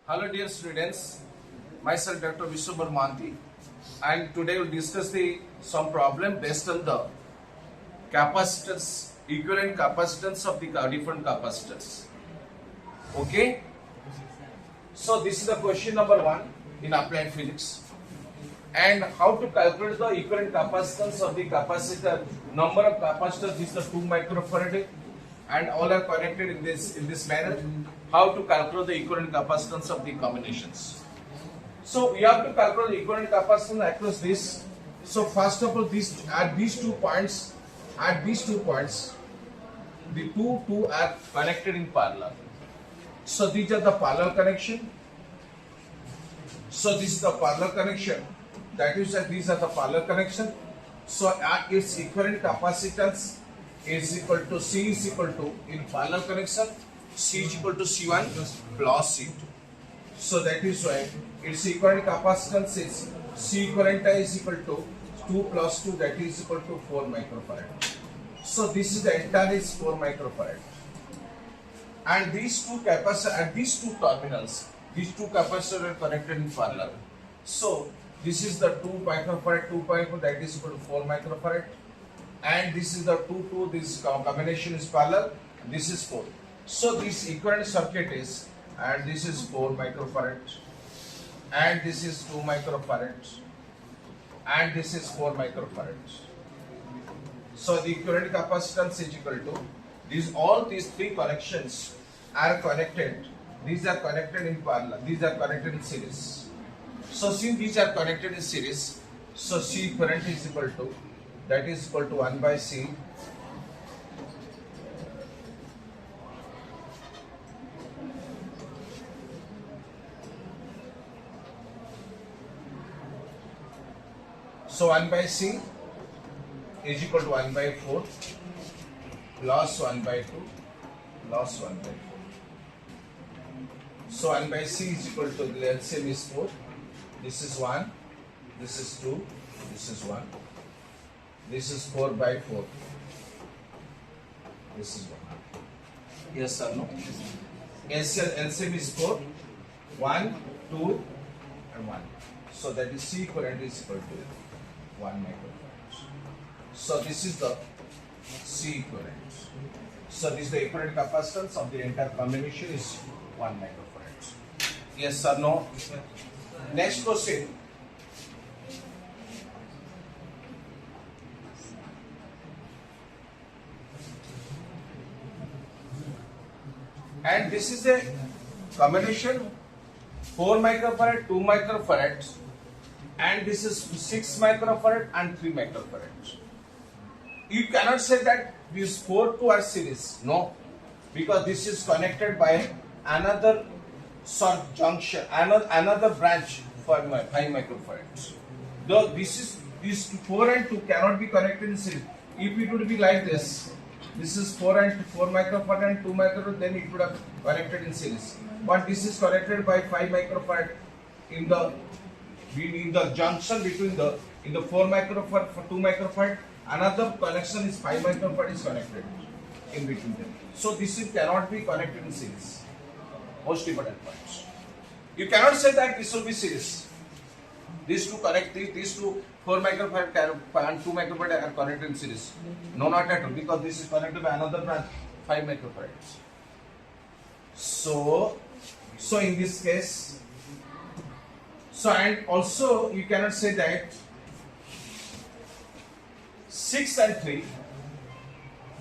Hello dear students, myself Dr. MOHANTY, and today we'll discuss some problem based on the capacitors, equivalent capacitance of the different capacitors. Okay, so this is the question number 1 in applied physics, and how to calculate the equivalent capacitance of the capacitor. Number of capacitors is the 2 microfarad, and all are connected in this manner. How to calculate the equivalent capacitance of the combinations. So we have to calculate the equivalent capacitance across this. So first of all, at these two points, the two are connected in parallel. So these are the parallel connection. So this is the parallel connection. That is that these are the parallel connection. So its equivalent capacitance is equal to C is equal to, in parallel connection, C is equal to C1 plus C2. So that is why its equivalent capacitance is C equivalent is equal to 2 plus 2, that is equal to 4 microfarad. So this is the entire is 4 microfarad. And these two capacitors at these two terminals, these two capacitors are connected in parallel. So this is the 2 microfarad, 2 microfarad, that is equal to 4 microfarad. And this is the 2, this combination is parallel, this is 4. So this equivalent circuit is, and this is 4 microfarad, and this is 2 microfarad, and this is 4 microfarad. So the equivalent capacitance is equal to, all these three connections are connected, these are connected in parallel, these are connected in series. So since these are connected in series, so C equivalent is equal to, that is equal to 1 by C so 1 by C is equal to 1 by 4 plus 1 by 2 plus 1 by 4. So 1 by C is equal to, the LCM is 4. This is 1, this is 2, this is 1. This is 4 by 4. This is 1. Yes or no? LCM is 4, 1, 2, and 1. So that is C equivalent is equal to 1 microfarad. So this is the C equivalent. So this is the equivalent capacitance of the entire combination is 1 microfarad. Yes or no? Next question. And this is a combination 4 microfarad, 2 microfarad, and this is 6 microfarad and 3 microfarad. You cannot say that these 4 2 are series. No, because this is connected by another junction, another branch for 5 microfarad. Though these 4 and 2 cannot be connected in series. If it would be like this is 4 microfarad and 2 microfarad, then it would have connected in series. But this is connected by 5 microfarad in the junction between in the 4 microfarad for 2 microfarad. Another connection is 5 microfarad is connected in between them. So this cannot be connected in series. Most important points. You cannot say that this will be series. These two 4 microfarad and 2 microfarad are connected in series. No, not at all, because this is connected by another branch, 5 microfarads. So in this case, and also you cannot say that 6 and 3,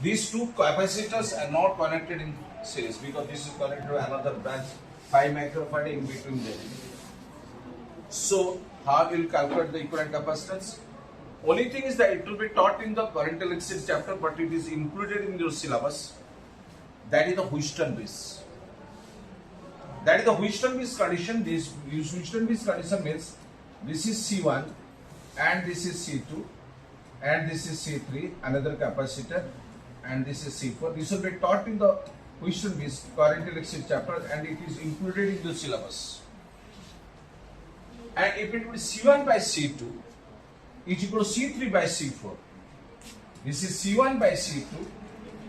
these two capacitors are not connected in series, because this is connected to another branch, 5 microfarad in between them. So how will you calculate the equivalent capacitance? Only thing is that it will be taught in the current electricity chapter, but it is included in your syllabus. That is the Wheatstone-Base. That is the Wheatstone-Base condition. This Wheatstone-Base condition means this is C1 and this is C2 and this is C3, another capacitor, and this is C4. This will be taught in the Wheatstone-Base current electricity chapter, and it is included in the syllabus. And if it is C1 by C2 is equal to C3 by C4, this is C1 by C2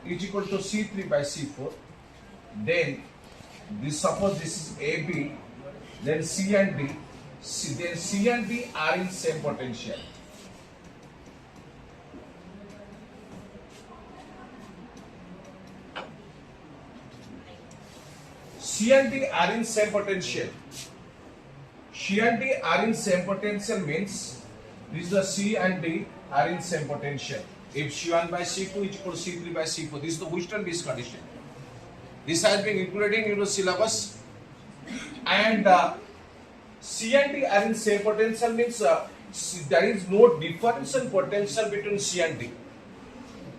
is equal to C3 by C4, then this, suppose this is AB then C and D, then C and D are in same potential. C and D are in same potential. C and D are in same potential means this is the C and D are in same potential. If C1 by C2 is equal to C3 by C4, this is the Wheatstone condition. This has been included in your syllabus. And C and D are in same potential means there is no difference in potential between C and D.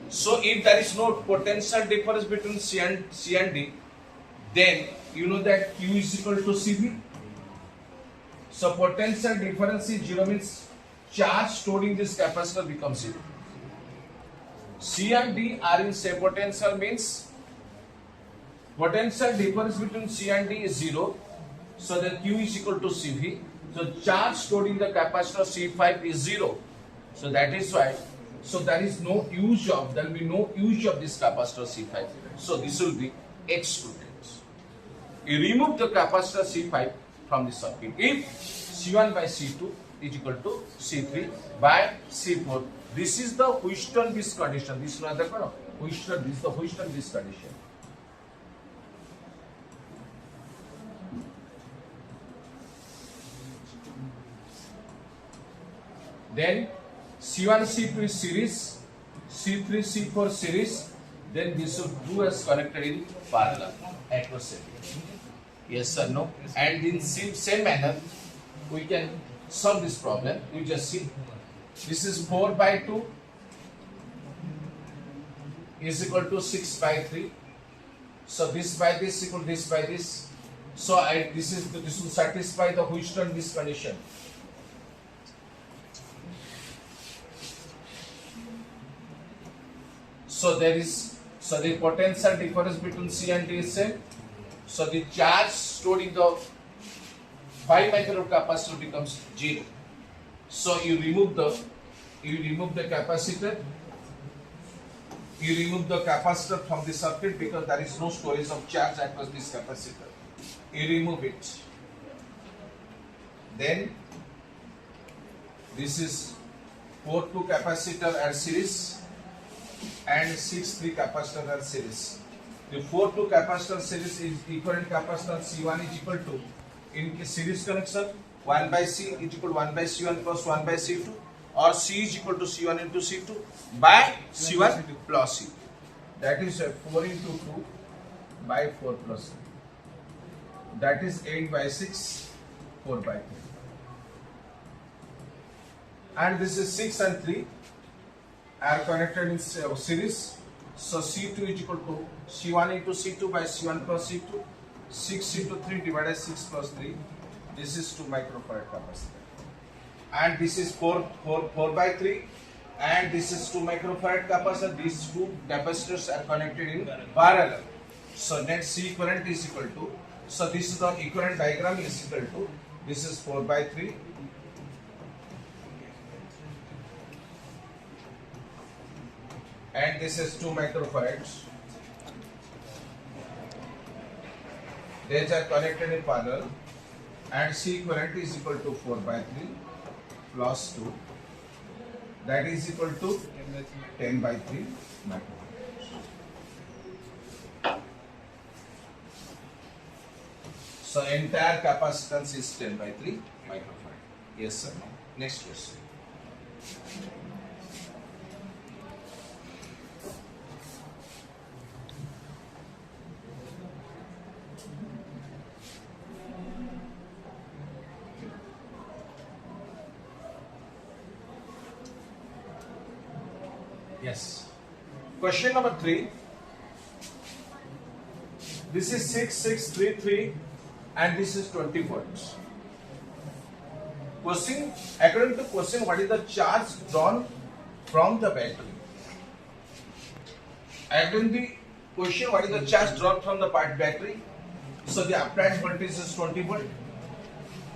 So if there is no potential difference between C and D, then you know that Q is equal to CV. So potential difference is 0 means charge stored in this capacitor becomes 0. C and D are in same potential means potential difference between C and D is 0. So then Q is equal to CV. So charge stored in the capacitor C5 is 0. So that is why. So there is no use of, there will be no use of this capacitor C5. So this will be excluded. You remove the capacitor C5 from the circuit if C1 by C2 is equal to C3 by C4. This is the Wheatstone condition. This is not the Wheatstone. This is the Wheatstone condition. Then C1, C2 is series, C3, C4 series. Then this should do as connected in parallel across it. Yes or no? And in same manner, we can solve this problem. You just see, this is 4 by 2 is equal to 6 by 3. So this by this equal to this by this. So this will satisfy the Wheatstone condition. So the potential difference between C and D is same. So the charge stored in the 5 microfarad capacitor becomes 0. So you remove the capacitor. You remove the capacitor from the circuit because there is no storage of charge across this capacitor. You remove it. Then this is 4-2 capacitor are series and 6-3 capacitor are series. The 4-2 capacitor series is equivalent capacitance C1 is equal to, in series connection, 1 by C is equal to 1 by C1 plus 1 by C2, or C is equal to C1 into C2 by C1 plus C2. That is 4 into 2 by 4 plus 2. That is 8 by 6, 4 by 3. And this is 6 and 3 are connected in series. So C2 is equal to C1 into C2 by C1 plus C2. 6 into 3 divided by 6 plus 3. This is 2 microfarad capacitor. And this is 4 by 3. And this is 2 microfarad capacitor. These two capacitors are connected in parallel. So net C equivalent is equal to. So this is the equivalent diagram is equal to. This is 4 by 3. And this is 2 microfarads. These are connected in parallel, and C equivalent is equal to 4 by 3 plus 2. That is equal to 10 by 3 microfarads. So entire capacitance is 10 by 3 microfarad. Yes sir. Next question. Yes. Question number 3. This is 6633 and this is 20 volts. Question, according to question, what is the charge drawn from the battery? According to the question, what is the charge drawn from the battery? So the applied voltage is 20 volt.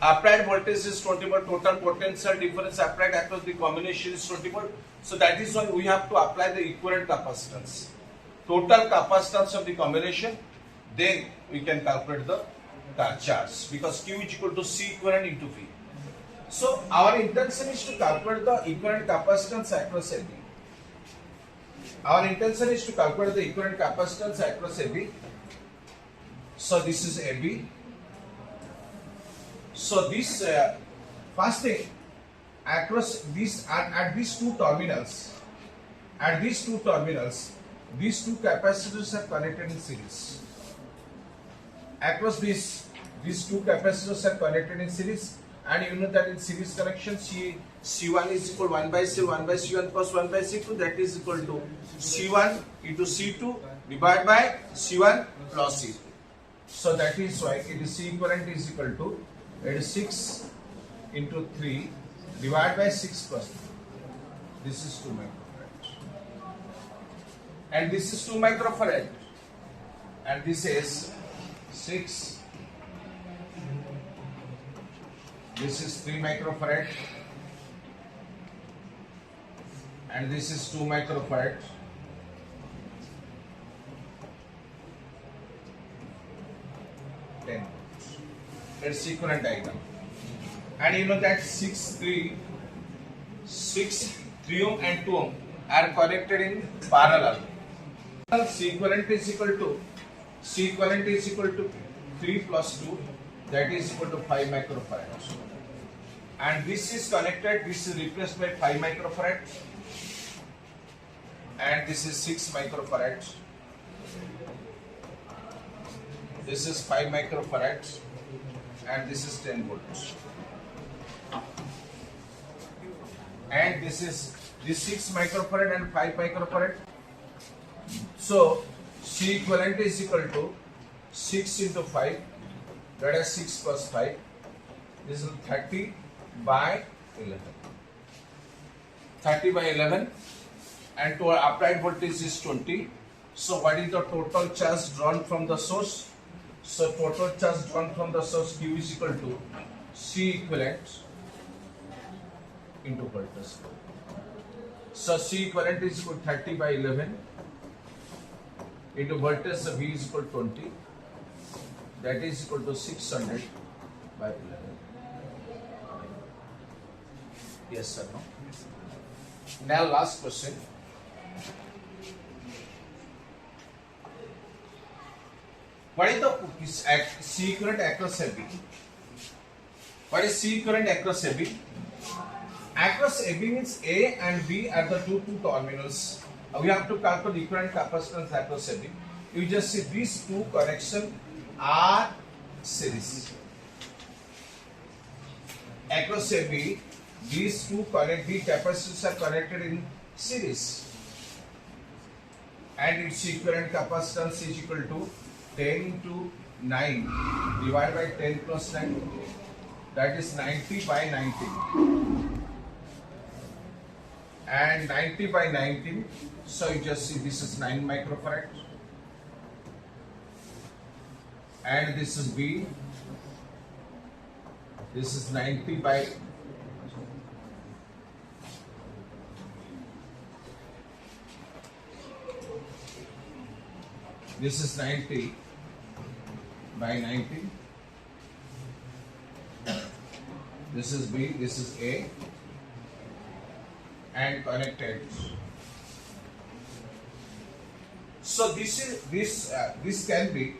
Applied voltage is 20 volt. Total potential difference applied across the combination is 20 volt. So that is why we have to apply the equivalent capacitance. Total capacitance of the combination. Then we can calculate the charge, because Q is equal to C equivalent into V. So our intention is to calculate the equivalent capacitance across AB. Our intention is to calculate the equivalent capacitance across AB. So this is AB. So this first thing, across this at these two terminals, these two capacitors are connected in series. Across these two capacitors are connected in series, and you know that in series connection C1 is equal 1 by C1 plus 1 by C2, that is equal to C1 into C2 divided by C1 plus C2. So that is why it is C equivalent is equal to, it is 6 into 3 divided by 6 plus 3. This is 2 microfarad. And this is 2 microfarad. And this is 6. This is 3 microfarad. And this is 2 microfarad. It's equivalent diagram. And you know that 3 ohm and 2 ohm are connected in parallel. C equivalent is equal to 3 plus 2, that is equal to 5 microfarad. And this is connected, this is replaced by 5 microfarad. And this is 6 microfarad. This is 5 microfarad. And this is 10 volts. And this 6 microfarad and 5 microfarad. So C equivalent is equal to 6 into 5, that is 6 plus 5. This is 30 by 11. 30 by 11, and to our applied voltage is 20. So what is the total charge drawn from the source? So total charge drawn from the source Q is equal to C equivalent into voltage. So C equivalent is equal to 30 by 11 into voltage V is equal to 20. That is equal to 600 by 11. Yes sir, no? Now last question. What is the C equivalent across AB? What is C equivalent across AB? Across AB means A and B are the two terminals. We have to calculate equivalent capacitance across AB. You just see these two connections are series. Across AB, these two capacitors are connected in series. And its equivalent capacitance is equal to 10 into 9 divided by 10 plus 9, that is 90 by 19. And 90 by 19, so you just see this is 9 microfarad. And this is B. This is 90 by this is 90 by 90. This is B, this is A, and connected. So this can be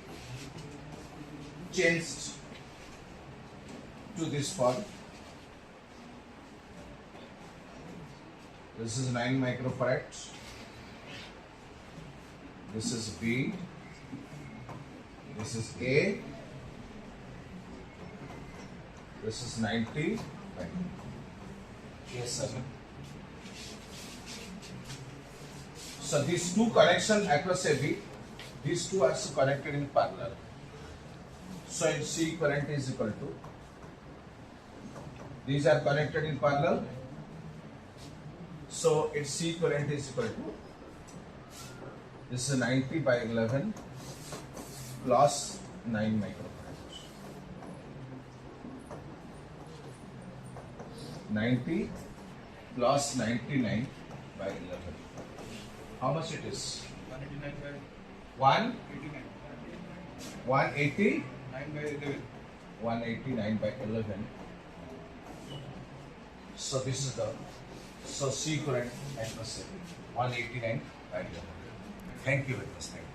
changed to this form. This is 9 microfarad. This is B. This is A. This is 90. Yes, sir. So these two connections across AB, these two are connected in parallel. So its C current is equal to, these are connected in parallel. So its C current is equal to, this is 90 by 11 plus 9 microfarads. 90 plus 99 by 11. How much it is? 189. 180? 189 by 11. So this is the C current and the 189 by 11. Thank you very much. Thank you.